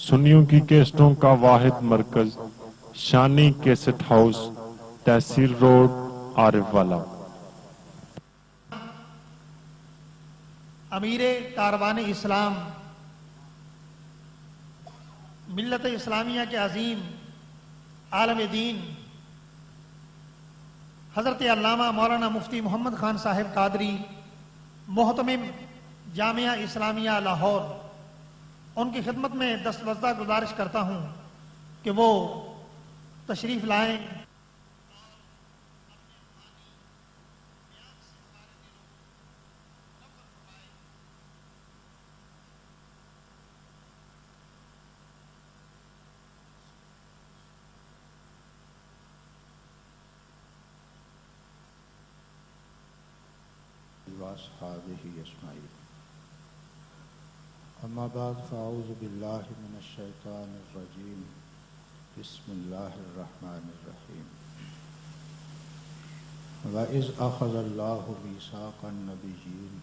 سنیوں کی کیسٹوں کا واحد مرکز شانی کیسٹ ہاؤس، تحصیل روڈ، عارف والا۔ امیر کاروان اسلام، ملت اسلامیہ کے عظیم عالم دین حضرت علامہ مولانا مفتی محمد خان صاحب قادری، محتمم جامعہ اسلامیہ لاہور، ان کی خدمت میں دستبردہ گزارش کرتا ہوں کہ وہ تشریف لائیں۔ وَأَصْحَابِهِ أَجْمَعِينَ۔ أما بعد فأعوذ بالله من الشيطان الرجيم، بسم الله الرحمن الرحيم۔ وَإِذْ أَخَذَ اللَّهُ مِيثَاقَ النَّبِيِّينَ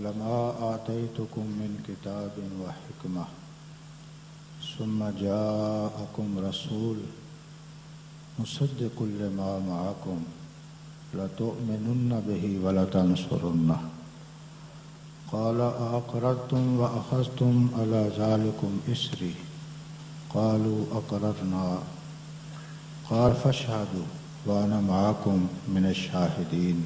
لَمَا آتَيْتُكُم مِّن كِتَابٍ وَحِكْمَةٍ ثُمَّ جَاءَكُمْ رَسُولٌ مُصَدِّقٌ لِّمَا مَعَكُمْ لَتُؤْمِنُنَّ بِهِ وَلَتَنصُرُنَّهُ قَالَ أَأَقْرَرْتُمْ وَأَخَذْتُمْ عَلَى ذَلِكُمْ إِصْرِي قَالُوا أَقْرَرْنَا قَالَ فَاشْهَدُوا وَأَنَا مَعَكُمْ مِنَ الشَّاهِدِينَ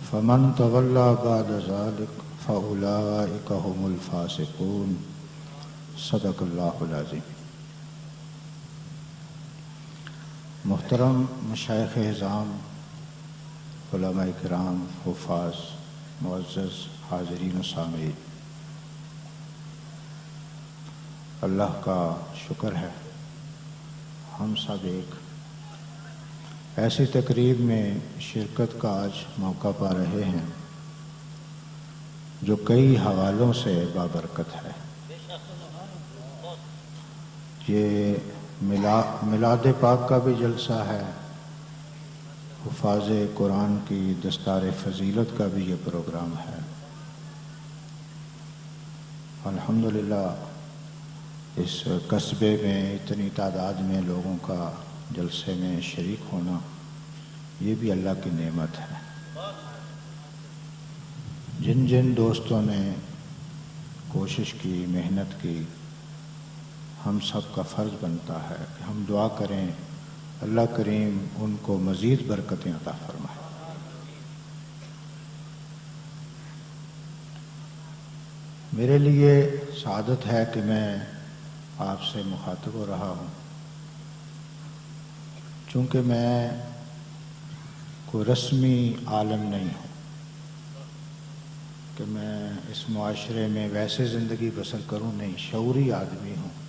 فَمَنْ تَوَلَّى بَعْدَ ذَلِكَ فَأُولَئِكَ هُمُ الْفَاسِقُونَ۔ صدق اللہ العظیم۔ محترم مشائخ اعظام، علماء کرام، حفاظ، معزز حاضرین و سامعین، اللہ کا شکر ہے ہم سب ایک ایسی تقریب میں شرکت کا آج موقع پا رہے ہیں جو کئی حوالوں سے بابرکت ہے۔ یہ میلاد پاک کا بھی جلسہ ہے، حفاظ قرآن کی دستار فضیلت کا بھی یہ پروگرام ہے۔ الحمدللہ اس قصبے میں اتنی تعداد میں لوگوں کا جلسے میں شریک ہونا یہ بھی اللہ کی نعمت ہے۔ جن جن دوستوں نے کوشش کی، محنت کی، ہم سب کا فرض بنتا ہے کہ ہم دعا کریں اللہ کریم ان کو مزید برکتیں عطا فرمائے۔ میرے لیے سعادت ہے کہ میں آپ سے مخاطب ہو رہا ہوں، چونکہ میں کوئی رسمی عالم نہیں ہوں کہ میں اس معاشرے میں ویسے زندگی بسر کروں، نہیں، شعوری آدمی ہوں۔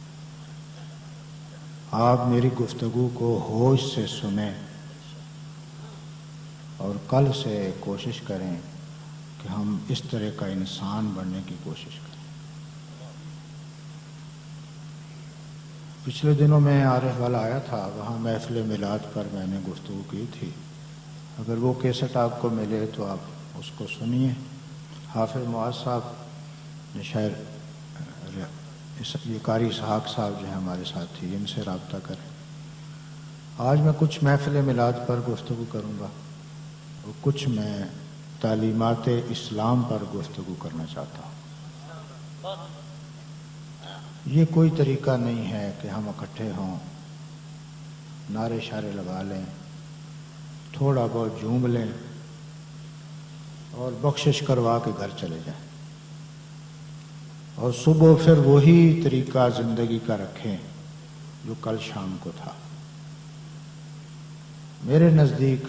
آپ میری گفتگو کو ہوش سے سنیں اور کل سے کوشش کریں کہ ہم اس طرح کا انسان بننے کی کوشش کریں۔ پچھلے دنوں میں عارف والا آیا تھا، وہاں محفل میلاد پر میں نے گفتگو کی تھی، اگر وہ کیسٹ آپ کو ملے تو آپ اس کو سنیے۔ حافظ معاذ صاحب نے شاعر یہ قاری اسحاق صاحب جو ہیں ہمارے ساتھی، ان سے رابطہ کریں۔ آج میں کچھ محفل میلاد پر گفتگو کروں گا اور کچھ میں تعلیمات اسلام پر گفتگو کرنا چاہتا ہوں۔ یہ کوئی طریقہ نہیں ہے کہ ہم اکٹھے ہوں، نعرے شعرے لگا لیں، تھوڑا بہت جھوم لیں اور بخشش کروا کے گھر چلے جائیں اور صبح پھر وہی طریقہ زندگی کا رکھیں جو کل شام کو تھا۔ میرے نزدیک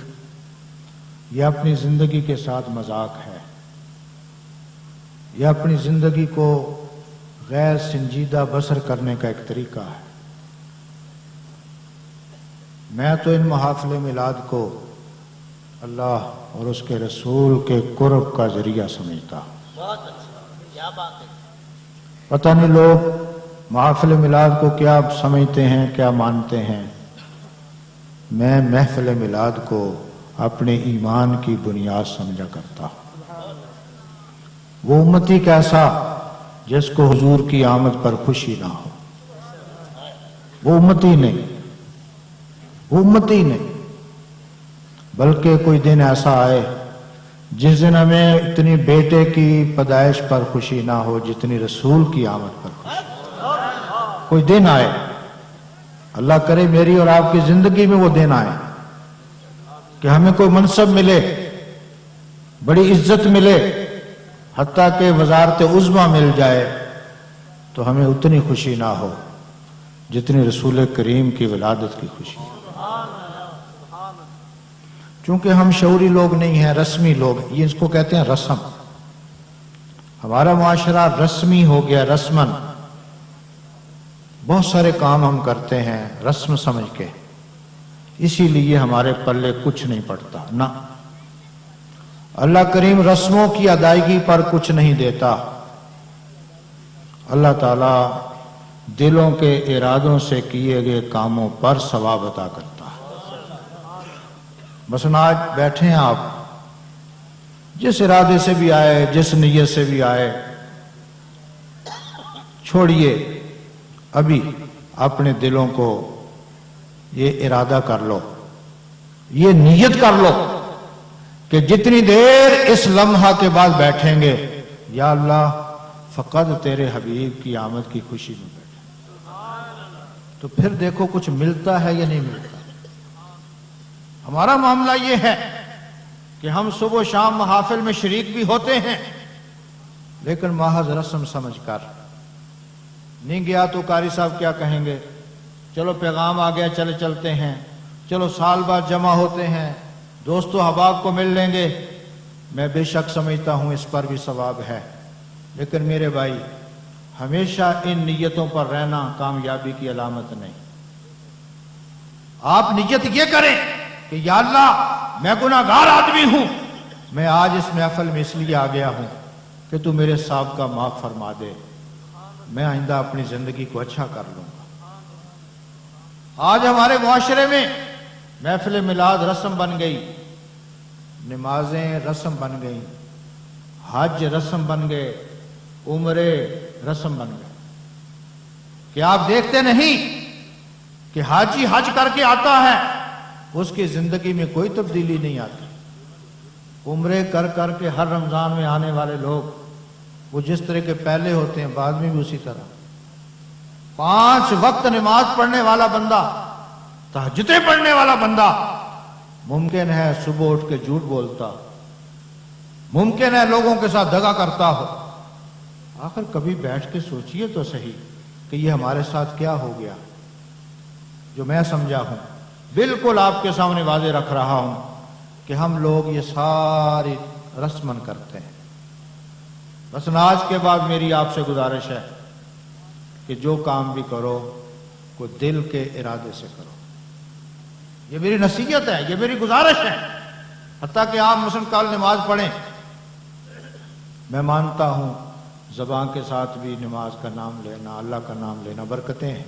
یہ اپنی زندگی کے ساتھ مذاق ہے، یہ اپنی زندگی کو غیر سنجیدہ بسر کرنے کا ایک طریقہ ہے۔ میں تو ان محافل میلاد کو اللہ اور اس کے رسول کے قرب کا ذریعہ سمجھتا ہوں۔ پتہ نہیں لوگ محافل میلاد کو کیا سمجھتے ہیں، کیا مانتے ہیں۔ میں محفل میلاد کو اپنے ایمان کی بنیاد سمجھا کرتا ہوں۔ وہ امتی کیسا جس کو حضور کی آمد پر خوشی نہ ہو، وہ امتی نہیں، وہ امتی نہیں، بلکہ کوئی دن ایسا آئے جس دن ہمیں اتنی بیٹے کی پیدائش پر خوشی نہ ہو جتنی رسول کی آمد پر خوشی۔ کوئی دن آئے، اللہ کرے میری اور آپ کی زندگی میں وہ دن آئے کہ ہمیں کوئی منصب ملے، بڑی عزت ملے، حتیٰ کہ وزارت عظمیٰ مل جائے، تو ہمیں اتنی خوشی نہ ہو جتنی رسول کریم کی ولادت کی خوشی۔ چونکہ ہم شعوری لوگ نہیں ہیں، رسمی لوگ، یہ اس کو کہتے ہیں رسم۔ ہمارا معاشرہ رسمی ہو گیا، رسمن۔ بہت سارے کام ہم کرتے ہیں رسم سمجھ کے، اسی لیے ہمارے پلے کچھ نہیں پڑتا۔ نہ، اللہ کریم رسموں کی ادائیگی پر کچھ نہیں دیتا، اللہ تعالیٰ دلوں کے ارادوں سے کیے گئے کاموں پر ثواب عطا کرتا ہے۔ مثلا آج بیٹھے ہیں آپ، جس ارادے سے بھی آئے، جس نیت سے بھی آئے، چھوڑیے ابھی اپنے دلوں کو یہ ارادہ کر لو، یہ نیت کر لو کہ جتنی دیر اس لمحہ کے بعد بیٹھیں گے، یا اللہ فقط تیرے حبیب کی آمد کی خوشی میں بیٹھیں، تو پھر دیکھو کچھ ملتا ہے یا نہیں ملتا۔ ہمارا معاملہ یہ ہے کہ ہم صبح و شام محافل میں شریک بھی ہوتے ہیں، لیکن محض رسم سمجھ کر نہیں گیا تو قاری صاحب کیا کہیں گے، چلو پیغام آ گیا چلے چلتے ہیں، چلو سال بعد جمع ہوتے ہیں، دوست و احباب کو مل لیں گے۔ میں بے شک سمجھتا ہوں اس پر بھی ثواب ہے، لیکن میرے بھائی ہمیشہ ان نیتوں پر رہنا کامیابی کی علامت نہیں۔ آپ نیت یہ کریں کہ یا اللہ میں گناہگار آدمی ہوں، میں آج اس محفل میں اس لیے آ گیا ہوں کہ تو میرے سابقہ معاف فرما دے، میں آئندہ اپنی زندگی کو اچھا کر لوں گا۔ آج ہمارے معاشرے میں محفل میلاد رسم بن گئی، نمازیں رسم بن گئی، حج رسم بن گئے، عمرے رسم بن گئے۔ کہ آپ دیکھتے نہیں کہ حاجی حج کر کے آتا ہے، اس کی زندگی میں کوئی تبدیلی نہیں آتی۔ عمرے کر کر کے ہر رمضان میں آنے والے لوگ وہ جس طرح کے پہلے ہوتے ہیں بعد میں بھی اسی طرح۔ 5 وقت نماز پڑھنے والا بندہ، تہجدیں پڑھنے والا بندہ، ممکن ہے صبح اٹھ کے جھوٹ بولتا، ممکن ہے لوگوں کے ساتھ دغا کرتا ہو۔ آخر کبھی بیٹھ کے سوچئے تو صحیح کہ یہ ہمارے ساتھ کیا ہو گیا۔ جو میں سمجھا ہوں بالکل آپ کے سامنے واضح رکھ رہا ہوں کہ ہم لوگ یہ ساری رسمن کرتے ہیں۔ بس آج کے بعد میری آپ سے گزارش ہے کہ جو کام بھی کرو کوئی دل کے ارادے سے کرو، یہ میری نصیحت ہے، یہ میری گزارش ہے۔ حتیٰ کہ آپ مثلا کل نماز پڑھیں، میں مانتا ہوں زبان کے ساتھ بھی نماز کا نام لینا، اللہ کا نام لینا برکتیں ہیں،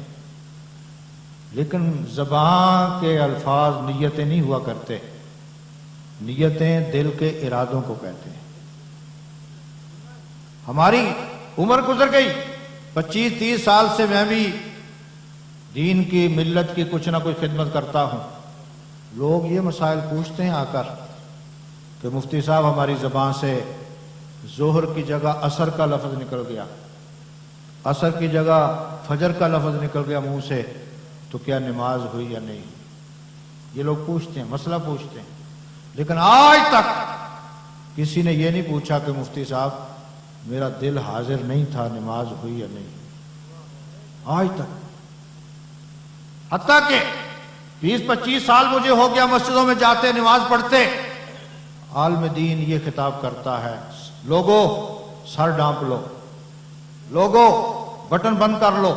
لیکن زبان کے الفاظ نیتیں نہیں ہوا کرتے، نیتیں دل کے ارادوں کو کہتے ہیں۔ ہماری عمر گزر گئی، 25-30 سال سے میں بھی دین کی ملت کی کچھ نہ کچھ خدمت کرتا ہوں۔ لوگ یہ مسائل پوچھتے ہیں آ کر کہ مفتی صاحب ہماری زبان سے ظہر کی جگہ عصر کا لفظ نکل گیا، عصر کی جگہ فجر کا لفظ نکل گیا منہ سے، تو کیا نماز ہوئی یا نہیں؟ یہ لوگ پوچھتے ہیں، مسئلہ پوچھتے ہیں، لیکن آج تک کسی نے یہ نہیں پوچھا کہ مفتی صاحب میرا دل حاضر نہیں تھا، نماز ہوئی یا نہیں۔ آج تک، حتیٰ کہ 20-25 سال مجھے ہو گیا مسجدوں میں جاتے نماز پڑھتے، عالم دین یہ خطاب کرتا ہے، لوگو سر ڈانپ لو، لوگو بٹن بند کر لو،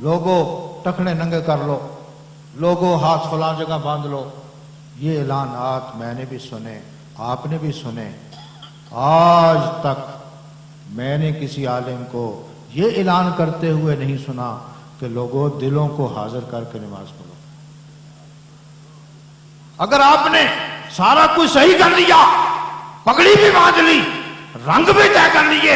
لوگو ٹخنے ننگے کر لو، لوگو ہاتھ فلاں جگہ باندھ لو۔ یہ اعلانات میں نے بھی سنے، آپ نے بھی سنے۔ آج تک میں نے کسی عالم کو یہ اعلان کرتے ہوئے نہیں سنا کہ لوگوں دلوں کو حاضر کر کے نماز پڑھو۔ اگر آپ نے سارا کچھ صحیح کر لیا، پگڑی بھی باندھ لی، رنگ بھی طے کر لیے،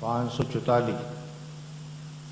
544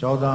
14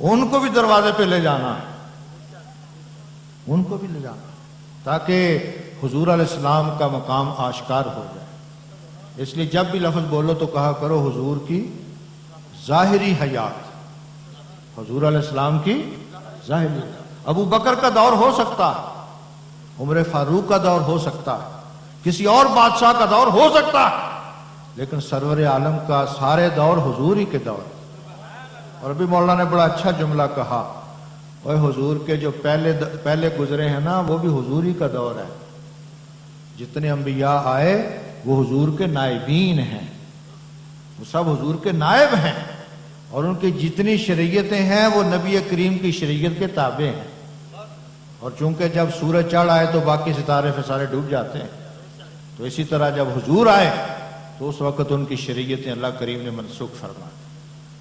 ان کو بھی دروازے پہ لے جانا ہے، ان کو بھی لے جانا تاکہ حضور علیہ السلام کا مقام آشکار ہو جائے۔ اس لیے جب بھی لفظ بولو تو کہا کرو حضور کی ظاہری حیات، حضور علیہ السلام کی ظاہری حیات۔ ابو بکر کا دور ہو سکتا ہے، عمر فاروق کا دور ہو سکتا ہے، کسی اور بادشاہ کا دور ہو سکتا ہے، لیکن سرور عالم کا سارے دور حضور ہی کے دور۔ اور ابھی مولانا نے بڑا اچھا جملہ کہا، اور حضور کے جو پہلے گزرے ہیں نا وہ بھی حضور ہی کا دور ہے۔ جتنے انبیاء آئے وہ حضور کے نائبین ہیں، وہ سب حضور کے نائب ہیں، اور ان کی جتنی شریعتیں ہیں وہ نبی کریم کی شریعت کے تابع ہیں۔ اور چونکہ جب سورج چڑھ آئے تو باقی ستارے سارے ڈوب جاتے ہیں، تو اسی طرح جب حضور آئے تو اس وقت ان کی شریعتیں اللہ کریم نے منسوخ فرمائی۔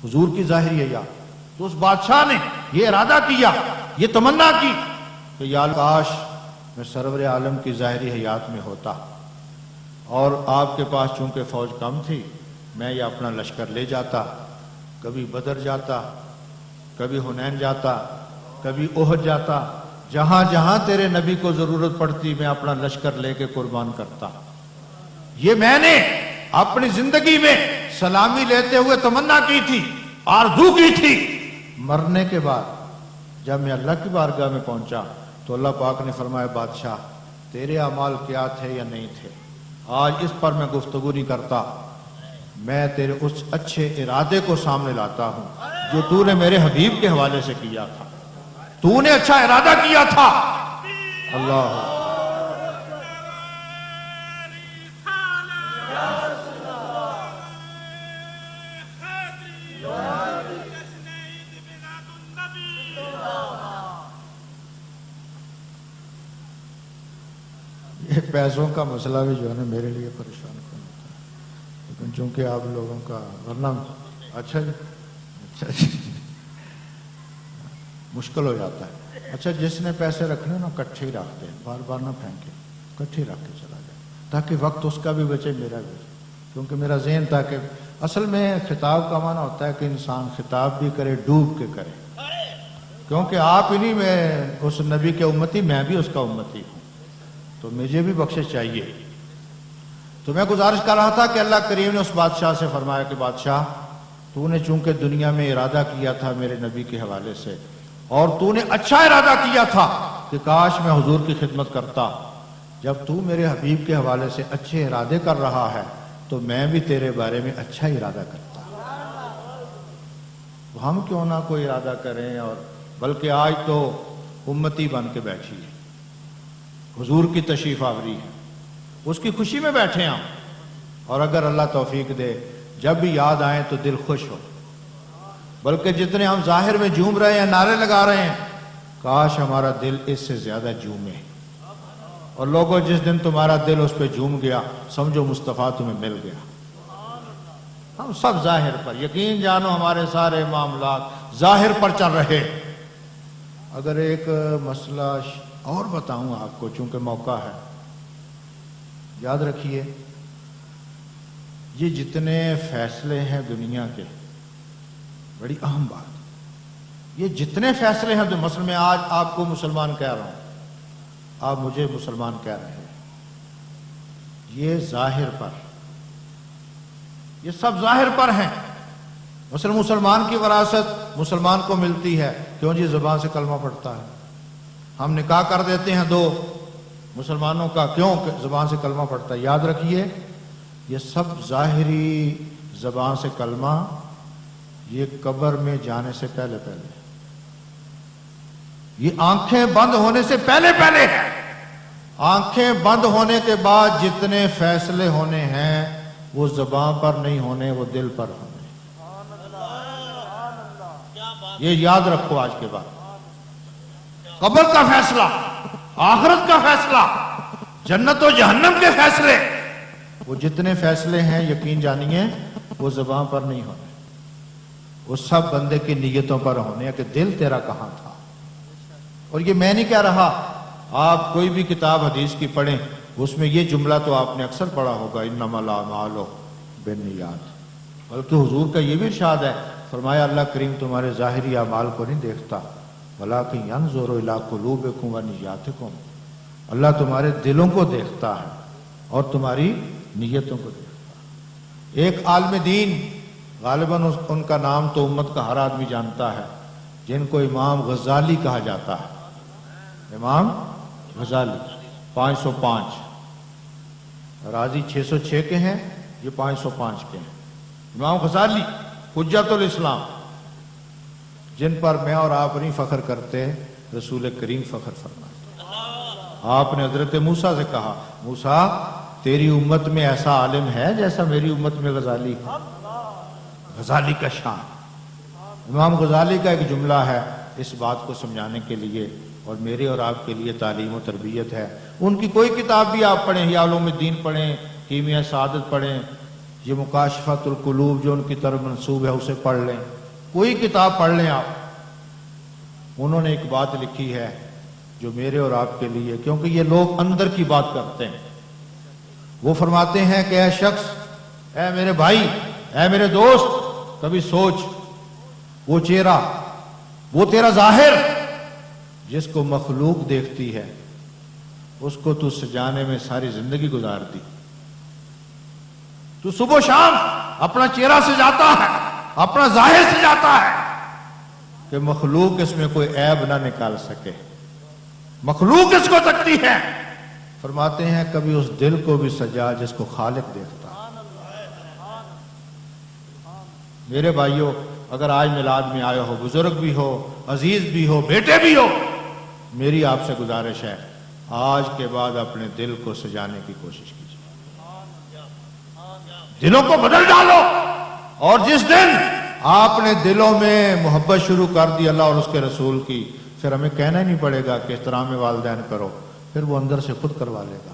حضور کی ظاہری حیات، تو اس بادشاہ نے یہ ارادہ کیا، یہ تمنا کی کہ یا کاش میں سرور عالم کی ظاہری حیات میں ہوتا، اور آپ کے پاس چونکہ فوج کم تھی، میں یہ اپنا لشکر لے جاتا، کبھی بدر جاتا، کبھی حنین جاتا، کبھی احد جاتا، جہاں جہاں تیرے نبی کو ضرورت پڑتی میں اپنا لشکر لے کے قربان کرتا۔ یہ میں نے اپنی زندگی میں سلامی لیتے ہوئے تمنا کی تھی، آرزو کی تھی۔ مرنے کے بعد جب میں اللہ کی بارگاہ میں پہنچا تو اللہ پاک نے فرمایا بادشاہ تیرے اعمال کیا تھے یا نہیں تھے، آج اس پر میں گفتگو نہیں کرتا، میں تیرے اس اچھے ارادے کو سامنے لاتا ہوں جو تو نے میرے حبیب کے حوالے سے کیا تھا۔ تو نے اچھا ارادہ کیا تھا۔ اللہ یہ پیسوں کا مسئلہ بھی جو ہے نا میرے لیے پریشان کن ہوتا ہے، لیکن چونکہ آپ لوگوں کا ورنہ اچھا جی مشکل ہو جاتا ہے۔ اچھا جس نے پیسے رکھنے نا کٹھے ہی رکھتے ہیں، بار بار نہ پھینکے، کٹھے ہی رکھ کے چلا جائے تاکہ وقت اس کا بھی بچے میرا بھی بچے، کیونکہ میرا ذہن تاکہ اصل میں خطاب کا معنی ہوتا ہے کہ انسان خطاب بھی کرے ڈوب کے کرے، کیونکہ آپ ہی نہیں میں اس نبی کے امتی، میں بھی اس کا امتی ہوں، تو مجھے بھی بخشش چاہیے۔ تو میں گزارش کر رہا تھا کہ اللہ کریم نے اس بادشاہ سے فرمایا کہ بادشاہ تو نے چونکہ دنیا میں ارادہ کیا تھا میرے نبی کے حوالے سے، اور تو نے اچھا ارادہ کیا تھا کہ کاش میں حضور کی خدمت کرتا، جب تو میرے حبیب کے حوالے سے اچھے ارادے کر رہا ہے تو میں بھی تیرے بارے میں اچھا ارادہ کرتا۔ تو ہم کیوں نہ کوئی ارادہ کریں، اور بلکہ آج تو امتی بن کے بیٹھی ہے، حضور کی تشریف آوری ہے، اس کی خوشی میں بیٹھے ہم، اور اگر اللہ توفیق دے جب بھی یاد آئیں تو دل خوش ہو، بلکہ جتنے ہم ظاہر میں جھوم رہے ہیں، نعرے لگا رہے ہیں، کاش ہمارا دل اس سے زیادہ جھومے۔ اور لوگوں جس دن تمہارا دل اس پہ جھوم گیا سمجھو مصطفیٰ تمہیں مل گیا۔ ہم سب ظاہر پر یقین جانو، ہمارے سارے معاملات ظاہر پر چل رہے۔ اگر ایک مسئلہ اور بتاؤں آپ کو چونکہ موقع ہے، یاد رکھیے یہ جتنے فیصلے ہیں دنیا کے، بڑی اہم بات، یہ جتنے فیصلے ہیں مثلا میں آج آپ کو مسلمان کہہ رہا ہوں، آپ مجھے مسلمان کہہ رہے ہیں، یہ ظاہر پر، یہ سب ظاہر پر ہیں۔ مثلا مسلمان کی وراثت مسلمان کو ملتی ہے، کیوں جی زبان سے کلمہ پڑھتا ہے۔ ہم نکاح کر دیتے ہیں دو مسلمانوں کا، کیوں کہ زبان سے کلمہ پڑھتا ہے۔ یاد رکھیے یہ سب ظاہری زبان سے کلمہ، یہ قبر میں جانے سے پہلے پہلے، یہ آنکھیں بند ہونے سے پہلے پہلے ہے۔ آنکھیں بند ہونے کے بعد جتنے فیصلے ہونے ہیں وہ زبان پر نہیں ہونے، وہ دل پر ہونے۔ یہ یاد رکھو آج کے بعد۔ قبر کا فیصلہ، آخرت کا فیصلہ، جنت و جہنم کے فیصلے، وہ جتنے فیصلے ہیں یقین جانیے وہ زبان پر نہیں ہونے، وہ سب بندے کی نیتوں پر ہونے کہ دل تیرا کہاں تھا۔ اور یہ میں نہیں کہہ رہا، آپ کوئی بھی کتاب حدیث کی پڑھیں اس میں یہ جملہ تو آپ نے اکثر پڑھا ہوگا، انما الاعمال بالنیات، بلکہ حضور کا یہ بھی ارشاد ہے فرمایا اللہ کریم تمہارے ظاہری اعمال کو نہیں دیکھتا، وَلَٰكِن يَنظُرُ إِلَىٰ قُلُوبِكُمْ وَنِيَّاتِكُمْ، اللہ تمہارے دلوں کو دیکھتا ہے اور تمہاری نیتوں کو دیکھتا ہے۔ ایک عالم دین، غالباً ان کا نام تو امت کا ہر آدمی جانتا ہے، جن کو امام غزالی کہا جاتا ہے۔ امام غزالی 505، راضی 606 کے ہیں، یہ 505 کے ہیں۔ امام غزالی حجت الاسلام، جن پر میں اور آپ نہیں فخر کرتے، رسول کریم فخر فرماتے۔ آپ نے حضرت موسیٰ سے کہا، موسیٰ تیری امت میں ایسا عالم ہے جیسا میری امت میں غزالی ہے۔ غزالی کا شان، امام غزالی کا ایک جملہ ہے اس بات کو سمجھانے کے لیے، اور میرے اور آپ کے لیے تعلیم و تربیت ہے۔ ان کی کوئی کتاب بھی آپ پڑھیں، یا علوم الدین پڑھیں، کیمیاء سعادت پڑھیں، یہ مکاشفۃ القلوب جو ان کی طرف منسوب ہے اسے پڑھ لیں، کوئی کتاب پڑھ لیں آپ، انہوں نے ایک بات لکھی ہے جو میرے اور آپ کے لیے، کیونکہ یہ لوگ اندر کی بات کرتے ہیں۔ وہ فرماتے ہیں کہ اے شخص، اے میرے بھائی، اے میرے دوست، کبھی سوچ، وہ چہرہ، وہ تیرا ظاہر جس کو مخلوق دیکھتی ہے، اس کو تو سجانے میں ساری زندگی گزار دی۔ تو صبح و شام اپنا چہرہ سجاتا ہے، اپنا ظاہر سجاتا ہے کہ مخلوق اس میں کوئی عیب نہ نکال سکے، مخلوق اس کو تکتی ہے۔ فرماتے ہیں کبھی اس دل کو بھی سجا جس کو خالق دیکھتا ہے۔ میرے بھائیوں، اگر آج میلاد میں آئے ہو، بزرگ بھی ہو، عزیز بھی ہو، بیٹے بھی ہو، میری آپ سے گزارش ہے، آج کے بعد اپنے دل کو سجانے کی کوشش کیجیے، دلوں کو بدل ڈالو، اور جس دن آپ نے دلوں میں محبت شروع کر دی اللہ اور اس کے رسول کی، پھر ہمیں کہنا ہی نہیں پڑے گا کہ احترام والدین کرو، پھر وہ اندر سے خود کروا لے گا۔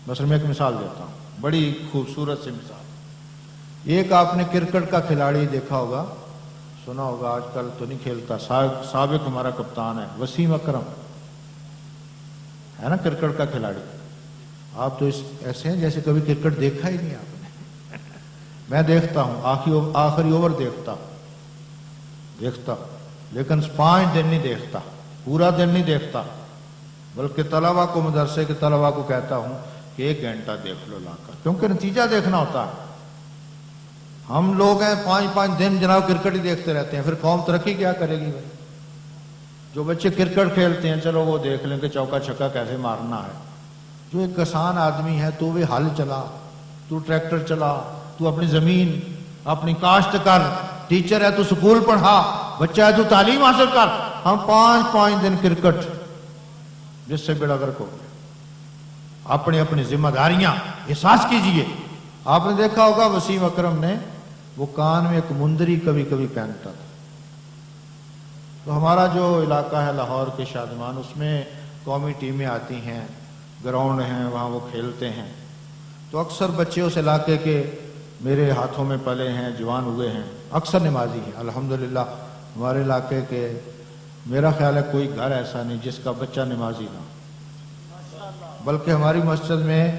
مثلا میں ایک مثال دیتا ہوں، بڑی خوبصورت سی مثال۔ ایک آپ نے کرکٹ کا کھلاڑی دیکھا ہوگا، سنا ہوگا، آج کل تو نہیں کھیلتا، سابق ہمارا کپتان ہے وسیم اکرم، ہے نا کرکٹ کا کھلاڑی۔ آپ تو ایسے ہیں جیسے کبھی کرکٹ دیکھا ہی نہیں آپ نے۔ میں دیکھتا ہوں، آخری اوور دیکھتا لیکن 5 دن نہیں دیکھتا، پورا دن نہیں دیکھتا، بلکہ طلبہ کو، مدرسے کے طلبہ کو کہتا ہوں کہ 1 گھنٹہ دیکھ لو لا کر، کیونکہ نتیجہ دیکھنا ہوتا ہے۔ ہم لوگ ہیں 5 دن جناب کرکٹ ہی دیکھتے رہتے ہیں، پھر قوم ترقی کیا کرے گی بھائی؟ جو بچے کرکٹ کھیلتے ہیں چلو وہ دیکھ لیں کہ چوکا چھکا کیسے مارنا ہے۔ جو ایک کسان آدمی ہے، تو بھی ہل چلا، تو ٹریکٹر چلا، تو اپنی زمین اپنی کاشت کر، ٹیچر ہے تو سکول پڑھا، بچہ ہے تو تعلیم حاصل کر۔ ہم 5 دن کرکٹ، جس سے بیڑا غرق ہو گیا۔ اپنی اپنی ذمہ داریاں احساس کیجئے۔ آپ نے دیکھا ہوگا وسیم اکرم نے وہ کان میں ایک مندری کبھی کبھی پہنتا تھا۔ تو ہمارا جو علاقہ ہے لاہور کے شادمان، اس میں قومی ٹیمیں آتی ہیں، گراؤنڈ ہیں، وہاں وہ کھیلتے ہیں۔ تو اکثر بچے اس علاقے کے میرے ہاتھوں میں پلے ہیں، جوان ہوئے ہیں، اکثر نمازی ہیں الحمدللہ۔ ہمارے علاقے کے میرا خیال ہے کوئی گھر ایسا نہیں جس کا بچہ نمازی نہ، بلکہ ہماری مسجد میں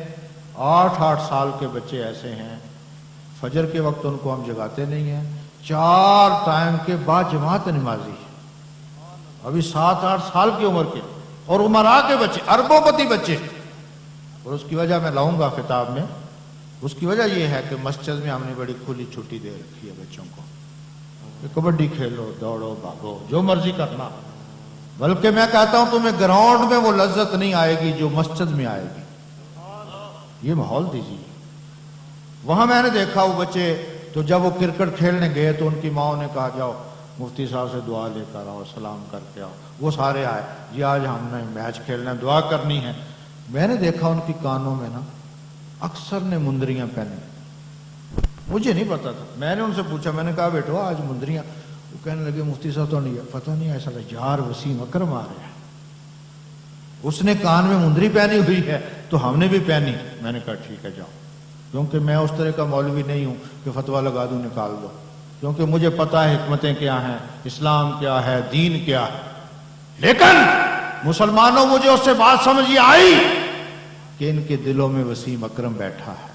8 سال کے بچے ایسے ہیں، فجر کے وقت ان کو ہم جگاتے نہیں ہیں، 4 ٹائم کے بعد جماعت نمازی ہے، ابھی 7-8 سال کی عمر کے، اور عمرا کے بچے، اربوں پتی بچے۔ اور اس کی وجہ میں لاؤں گا خطاب میں، اس کی وجہ یہ ہے کہ مسجد میں ہم نے بڑی کھلی چھٹی دے رکھی ہے بچوں کو، کہ کبڈی کھیلو، دوڑو، بھاگو، جو مرضی کرنا، بلکہ میں کہتا ہوں تمہیں گراؤنڈ میں وہ لذت نہیں آئے گی جو مسجد میں آئے گی۔ یہ ماحول دیجیے۔ وہاں میں نے دیکھا وہ بچے، تو جب وہ کرکٹ کھیلنے گئے تو ان کی ماں نے کہا جاؤ مفتی صاحب سے دعا لے کر آؤ، سلام کر کے آؤ۔ وہ سارے آئے، جی آج ہم نے میچ کھیلنا ہے، دعا کرنی ہے۔ میں نے دیکھا ان کی کانوں میں نا اکثر نے مندریاں پہنی، مجھے نہیں پتا تھا۔ میں نے ان سے پوچھا، میں نے کہا بیٹو آج مندریاں؟ وہ کہنے لگے مفتی صاحب تو نہیں پتہ نہیں، ایسا یار وسیم اکرم آ رہے ہیں، اس نے کان میں مندری پہنی ہوئی ہے تو ہم نے بھی پہنی۔ میں نے کہا ٹھیک ہے جاؤ، کیونکہ میں اس طرح کا مولوی نہیں ہوں کہ فتویٰ لگا دوں نکال دو، کیونکہ مجھے پتہ ہے حکمتیں کیا ہیں، اسلام کیا ہے، دین کیا ہے۔ لیکن مسلمانوں، مجھے اس سے بات سمجھ یہ آئی کہ ان کے دلوں میں وسیم اکرم بیٹھا ہے۔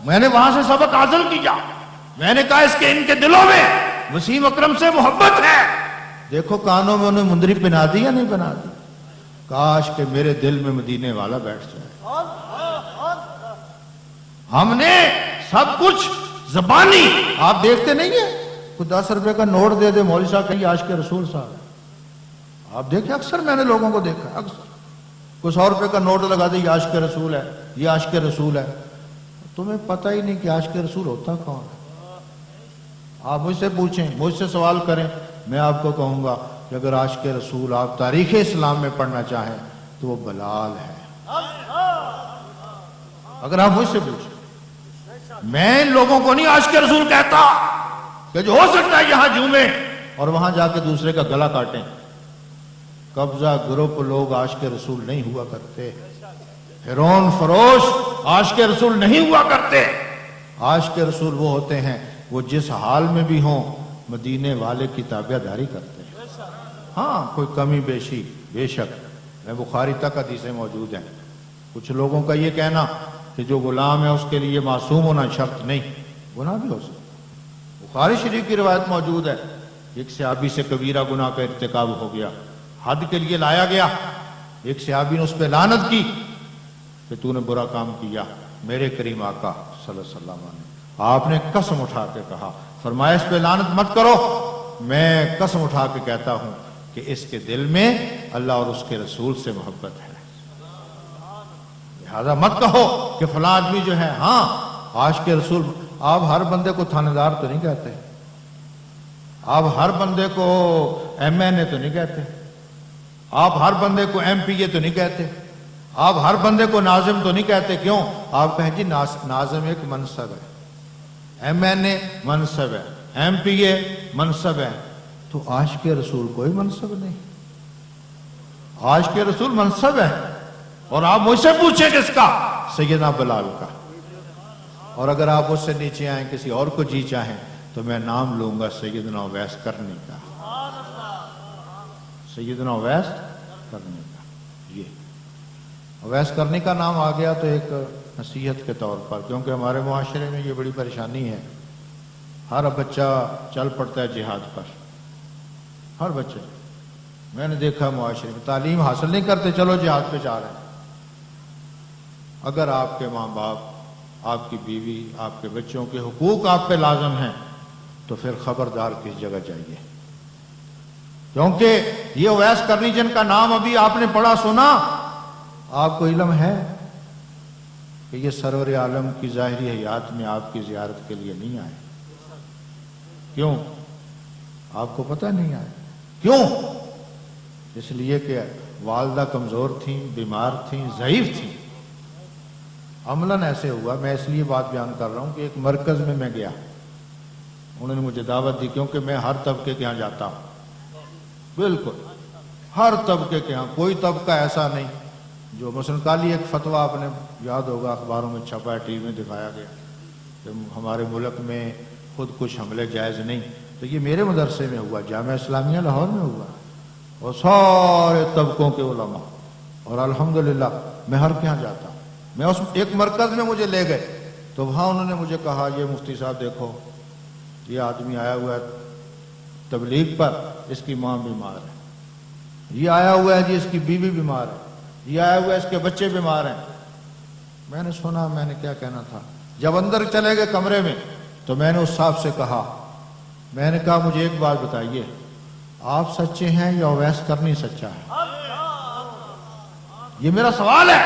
میں نے وہاں سے سبق حاصل کیا میں نے کہا اس کے ان کے دلوں میں وسیم اکرم سے محبت ہے. دیکھو کانوں میں انہیں مندری پہنا دی یا نہیں بنا دی. کاش کہ میرے دل میں مدینے والا بیٹھ جائے. ہم نے سب کچھ زبانی، آپ دیکھتے نہیں ہیں کوئی 10 روپے کا نوٹ دے دے مولوی صاحب کہیں عاشق رسول صاحب. آپ دیکھیں اکثر میں نے لوگوں کو دیکھا، اکثر کوئی 100 روپے کا نوٹ لگا دے یہ عاشق رسول ہے، یہ عاشق رسول ہے. تمہیں پتہ ہی نہیں کہ عاشق رسول ہوتا کون ہے. آپ مجھ سے پوچھیں، مجھ سے سوال کریں، میں آپ کو کہوں گا کہ اگر عاشق رسول آپ تاریخ اسلام میں پڑھنا چاہیں تو وہ بلال ہے. اگر آپ مجھ سے پوچھیں، میں ان لوگوں کو نہیں عاشق رسول کہتا کہ جو ہو سکتا ہے یہاں جھومیں اور وہاں جا کے دوسرے کا گلا کاٹیں. قبضہ گروپ لوگ عاشق رسول نہیں ہوا کرتے. ہیرون فروش عاشق رسول نہیں ہوا کرتے. عاشق رسول وہ ہوتے ہیں وہ جس حال میں بھی ہوں مدینے والے کی تابع داری کرتے ہیں. ہاں کوئی کمی بیشی بے شک میں بخاری تک حدیثیں موجود ہیں. کچھ لوگوں کا یہ کہنا کہ جو غلام ہے اس کے لیے معصوم ہونا شرط نہیں، گناہ بھی ہو سکتا. بخاری شریف کی روایت موجود ہے، ایک صحابی سے کبیرہ گناہ کا ارتکاب ہو گیا، حد کے لیے لایا گیا. ایک صحابی نے اس پہ لعنت کی کہ تو نے برا کام کیا. میرے کریم آقا صلی اللہ علیہ وسلم نے آپ نے قسم اٹھا کے کہا، فرمایا اس پہ لعنت مت کرو. میں قسم اٹھا کے کہتا ہوں کہ اس کے دل میں اللہ اور اس کے رسول سے محبت ہے، لہذا مت کہو کہ فلاں آدمی جو ہے ہاں عاشق رسول. آپ ہر بندے کو تھانے دار تو نہیں کہتے، آپ ہر بندے کو ایم این اے تو نہیں کہتے، آپ ہر بندے کو ایم پی اے تو نہیں کہتے، آپ ہر بندے کو ناظم تو نہیں کہتے. کیوں؟ آپ کہیں جی ناظم ایک منصب ہے، ایم این اے منصب ہے، ایم پی اے منصب ہے. تو عاشق رسول کوئی منصب نہیں، عاشق رسول منصب ہے. اور آپ مجھ سے پوچھیں کس کا؟ سیدنا بلال کا. اور اگر آپ اس سے نیچے آئیں کسی اور کو جی چاہیں تو میں نام لوں گا سیدنا اویس کرنی کا. سیدنا اویس کرنی کا. یہ اویس کرنی کا نام آ گیا تو ایک نصیحت کے طور پر، کیونکہ ہمارے معاشرے میں یہ بڑی پریشانی ہے. ہر بچہ چل پڑتا ہے جہاد پر، ہر بچہ. میں نے دیکھا معاشرے میں تعلیم حاصل نہیں کرتے، چلو جہاد پہ جا رہے ہیں. اگر آپ کے ماں باپ، آپ کی بیوی، آپ کے بچوں کے حقوق آپ پہ لازم ہیں تو پھر خبردار کس جگہ جائیے. کیونکہ یہ اویس کرنی جن کا نام ابھی آپ نے پڑھا سنا، آپ کو علم ہے کہ یہ سرور عالم کی ظاہری حیات میں آپ کی زیارت کے لیے نہیں آئے. کیوں؟ آپ کو پتہ نہیں آئے. کیوں؟ اس لیے کہ والدہ کمزور تھیں، بیمار تھیں، ضعیف تھیں. عملاً ایسے ہوا. میں اس لیے بات بیان کر رہا ہوں کہ ایک مرکز میں گیا، انہوں نے مجھے دعوت دی، کیونکہ میں ہر طبقے کے ہاں جاتا ہوں. بالکل ہر طبقے کے ہاں، کوئی طبقہ ایسا نہیں جو مثلا کل ہی ایک فتویٰ آپ نے یاد ہوگا اخباروں میں چھپا ہے، ٹی وی میں دکھایا گیا کہ ہمارے ملک میں خود کچھ حملے جائز نہیں. تو یہ میرے مدرسے میں ہوا، جامعہ اسلامیہ لاہور میں ہوا، اور سارے طبقوں کے علماء. اور الحمدللہ میں ہر کے ہاں جاتا ہوں. میں اس ایک مرکز میں مجھے لے گئے تو وہاں انہوں نے مجھے کہا، یہ مفتی صاحب دیکھو یہ آدمی آیا ہوا ہے تبلیغ پر، اس کی ماں بیمار ہے. یہ آیا ہوا ہے جی اس کی بیوی بیمار ہے. یہ آیا ہوا ہے اس کے بچے بیمار ہیں. میں نے سنا، میں نے کیا کہنا تھا. جب اندر چلے گئے کمرے میں تو میں نے اس صاحب سے کہا، میں نے کہا مجھے ایک بات بتائیے، آپ سچے ہیں یا اویس کرنی سچا ہے؟ یہ میرا سوال ہے.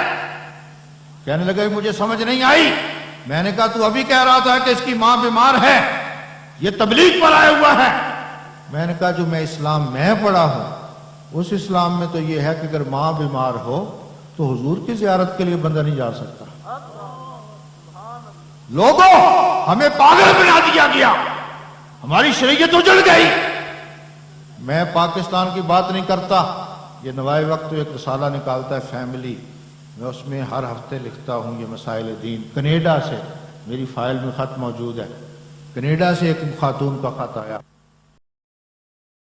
کہنے لگا مجھے سمجھ نہیں آئی. میں نے کہا تو ابھی کہہ رہا تھا کہ اس کی ماں بیمار ہے، یہ تبلیغ پر آیا ہوا ہے. میں نے کہا جو میں اسلام میں پڑھا ہوں اس اسلام میں تو یہ ہے کہ اگر ماں بیمار ہو تو حضور کی زیارت کے لیے بندہ نہیں جا سکتا. لوگوں ہمیں پاگل بنا دیا گیا، ہماری شریعت اجڑ گئی. میں پاکستان کی بات نہیں کرتا. یہ نوائے وقت ایک رسالہ نکالتا ہے فیملی، میں اس میں ہر ہفتے لکھتا ہوں یہ مسائل دین. کینیڈا سے میری فائل میں خط موجود ہے. کینیڈا سے ایک خاتون کا خط آیا.